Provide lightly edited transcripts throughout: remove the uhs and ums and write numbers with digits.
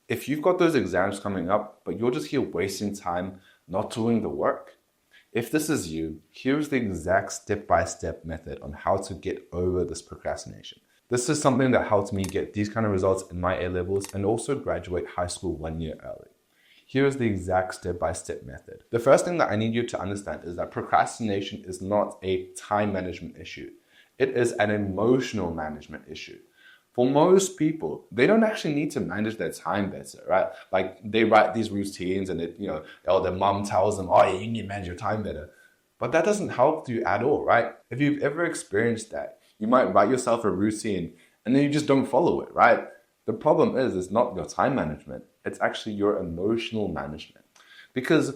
If you've got those exams coming up, but you're just here wasting time not doing the work, if this is you, here's the exact step-by-step method on how to get over this procrastination. This is something that helped me get these kind of results in my A-levels and also graduate high school 1 year early. Here's the exact step-by-step method. The first thing that I need you to understand is that procrastination is not a time management issue. It is an emotional management issue. For most people, they don't actually need to manage their time better, right? Like they write these routines and their mom tells them, oh yeah, you need to manage your time better. But that doesn't help you at all, right? If you've ever experienced that, you might write yourself a routine and then you just don't follow it, right? The problem is it's not your time management. It's actually your emotional management. Because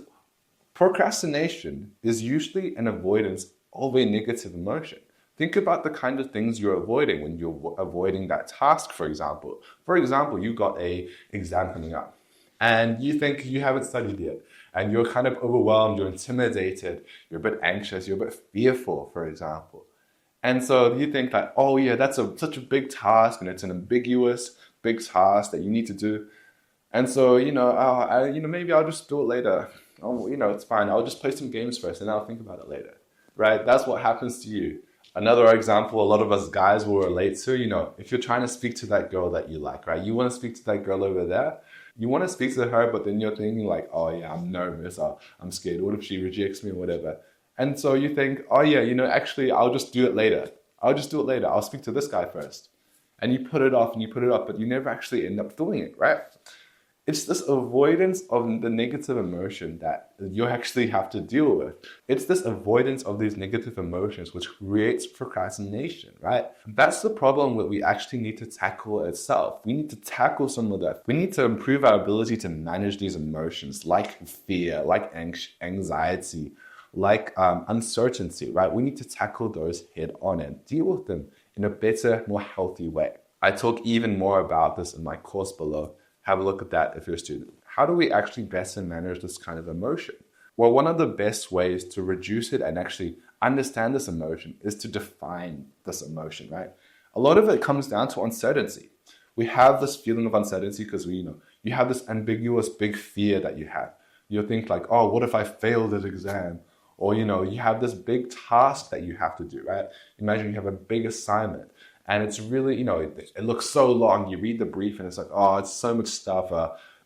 procrastination is usually an avoidance of a negative emotion. Think about the kind of things you're avoiding when you're avoiding that task, for example. For example, you got an exam coming up and you think you haven't studied yet and you're kind of overwhelmed, you're intimidated, you're a bit anxious, you're a bit fearful, for example. And so you think like, oh yeah, that's such a big task and it's an ambiguous big task that you need to do. And so, maybe I'll just do it later. Oh, it's fine. I'll just play some games first and I'll think about it later, right? That's what happens to you. Another example, a lot of us guys will relate to, if you're trying to speak to that girl that you like, right? You want to speak to that girl over there. You want to speak to her, but then you're thinking like, oh yeah, I'm nervous. I'm scared. What if she rejects me or whatever? And so you think, oh yeah, actually, I'll just do it later. I'll speak to this guy first. And you put it off and you put it off, but you never actually end up doing it, right? It's this avoidance of the negative emotion that you actually have to deal with. It's this avoidance of these negative emotions which creates procrastination, right? That's the problem that we actually need to tackle itself. We need to tackle some of that. We need to improve our ability to manage these emotions like fear, like anxiety, like uncertainty, right? We need to tackle those head on and deal with them in a better, more healthy way. I talk even more about this in my course below. Have a look at that if you're a student. How do we actually better manage this kind of emotion? Well, one of the best ways to reduce it and actually understand this emotion is to define this emotion, right? A lot of it comes down to uncertainty. We have this feeling of uncertainty because you have this ambiguous big fear that you have. You think like, oh, what if I fail this exam? Or, you have this big task that you have to do, right? Imagine you have a big assignment. And it's really, it looks so long. You read the brief and it's like, oh, it's so much stuff.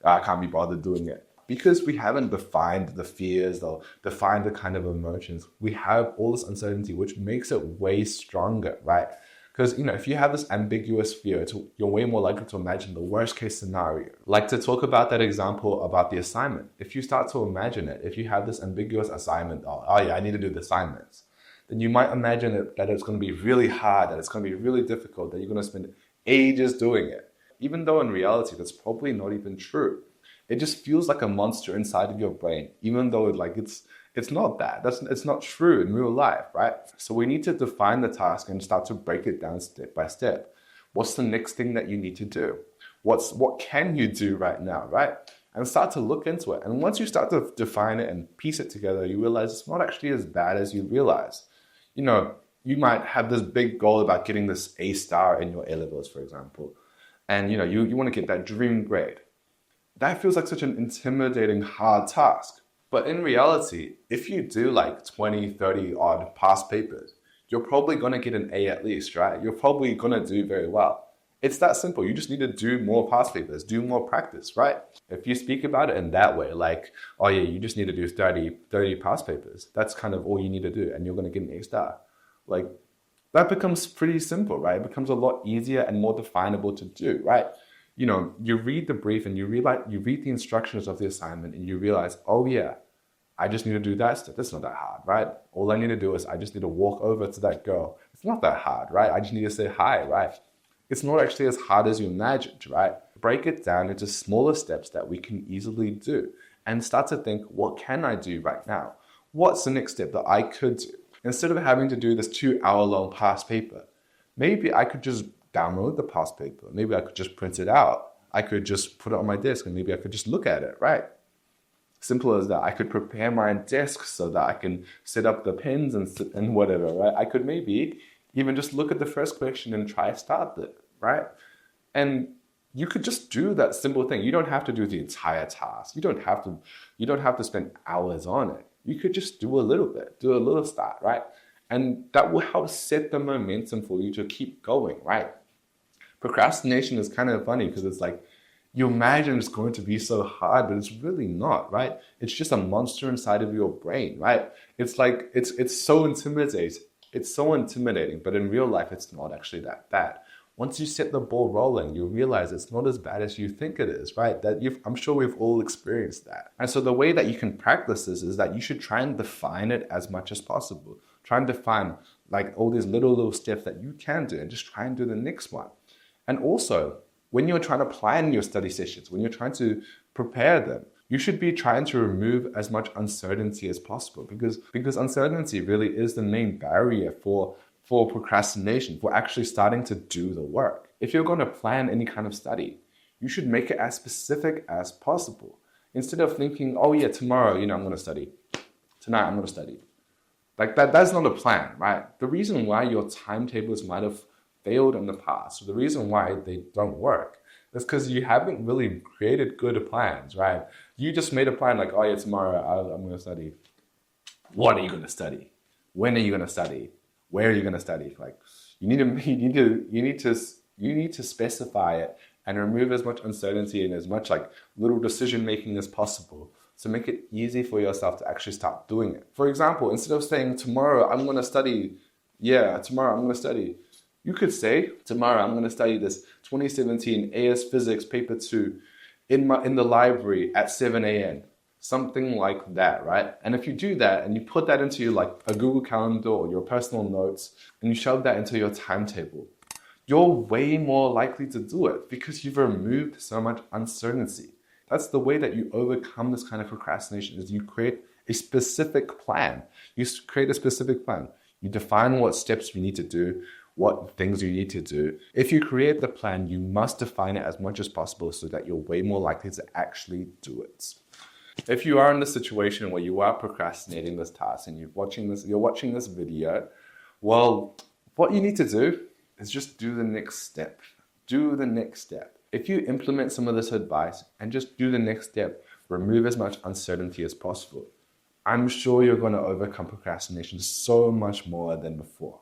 I can't be bothered doing it. Because we haven't defined the fears or defined the kind of emotions, we have all this uncertainty, which makes it way stronger, right? Because, if you have this ambiguous fear, you're way more likely to imagine the worst case scenario. Like to talk about that example about the assignment. If you start to imagine it, if you have this ambiguous assignment, oh yeah, I need to do the assignments, then you might imagine that it's going to be really hard, that it's going to be really difficult, that you're going to spend ages doing it. Even though in reality, that's probably not even true. It just feels like a monster inside of your brain, even though it's not that. It's not true in real life, right? So we need to define the task and start to break it down step by step. What's the next thing that you need to do? What can you do right now, right? And start to look into it. And once you start to define it and piece it together, you realize it's not actually as bad as you realize. You might have this big goal about getting this A star in your A-levels, for example. And, you want to get that dream grade. That feels like such an intimidating, hard task. But in reality, if you do like 20, 30 odd past papers, you're probably going to get an A at least, right? You're probably going to do very well. It's that simple. You just need to do more past papers, do more practice, right? If you speak about it in that way, like, oh yeah, you just need to do 30 past papers. That's kind of all you need to do and you're going to get an A star. Like, that becomes pretty simple, right? It becomes a lot easier and more definable to do, right? You read the brief and you read the instructions of the assignment and you realize, oh yeah, I just need to do that stuff. That's not that hard, right? All I need to do is I just need to walk over to that girl. It's not that hard, right? I just need to say hi, right? It's not actually as hard as you imagined, right? Break it down into smaller steps that we can easily do and start to think, what can I do right now? What's the next step that I could do? Instead of having to do this 2-hour-long past paper, maybe I could just download the past paper. Maybe I could just print it out. I could just put it on my desk and maybe I could just look at it, right? Simple as that. I could prepare my desk so that I can set up the pens and whatever, right? I could maybe even just look at the first question and try to start it, right? And You could just do that simple thing. You don't have to do the entire task. You don't have to spend hours on it. You could just do a little bit, do a little start, right? And that will help set the momentum for you to keep going, right? Procrastination is kind of funny because it's like, you imagine it's going to be so hard, but it's really not, right? It's just a monster inside of your brain, right? It's like, it's so intimidating. It's so intimidating, but in real life, it's not actually that bad. Once you set the ball rolling, you realize it's not as bad as you think it is, right? I'm sure we've all experienced that. And so the way that you can practice this is that you should try and define it as much as possible. Try and define like all these little steps that you can do and just try and do the next one. And also, when you're trying to plan your study sessions, when you're trying to prepare them, you should be trying to remove as much uncertainty as possible because uncertainty really is the main barrier for procrastination, for actually starting to do the work. If you're going to plan any kind of study, you should make it as specific as possible. Instead of thinking, oh yeah, tomorrow, I'm going to study. Tonight, I'm going to study. Like that's not a plan, right? The reason why your timetables might have failed in the past, or the reason why they don't work, is because you haven't really created good plans, right? You just made a plan like, oh yeah, tomorrow I'm going to study. What are you going to study? When are you going to study? Where are you going to study? Like, you need to specify it and remove as much uncertainty and as much like little decision making as possible to make it easy for yourself to actually start doing it. For example, instead of saying tomorrow I'm going to study, you could say tomorrow I'm going to study this 2017 AS Physics Paper 2 in the library at 7 a.m. Something like that, right? And if you do that and you put that into like a Google Calendar or your personal notes and you shove that into your timetable, you're way more likely to do it because you've removed so much uncertainty. That's the way that you overcome this kind of procrastination, is you create a specific plan. You create a specific plan. You define what steps you need to do, what things you need to do. If you create the plan, you must define it as much as possible so that you're way more likely to actually do it. If you are in the situation where you are procrastinating this task and you're watching this video, well, what you need to do is just do the next step. Do the next step. If you implement some of this advice and just do the next step, remove as much uncertainty as possible, I'm sure you're going to overcome procrastination so much more than before.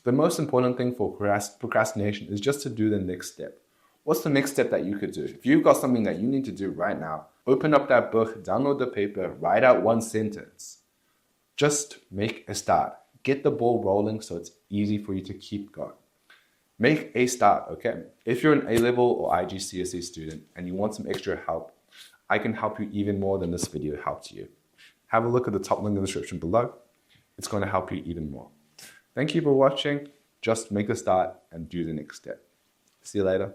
The most important thing for procrastination is just to do the next step. What's the next step that you could do? If you've got something that you need to do right now, open up that book, download the paper, write out one sentence. Just make a start. Get the ball rolling so it's easy for you to keep going. Make a start, okay? If you're an A-level or IGCSE student and you want some extra help, I can help you even more than this video helped you. Have a look at the top link in the description below. It's going to help you even more. Thank you for watching. Just make a start and do the next step. See you later.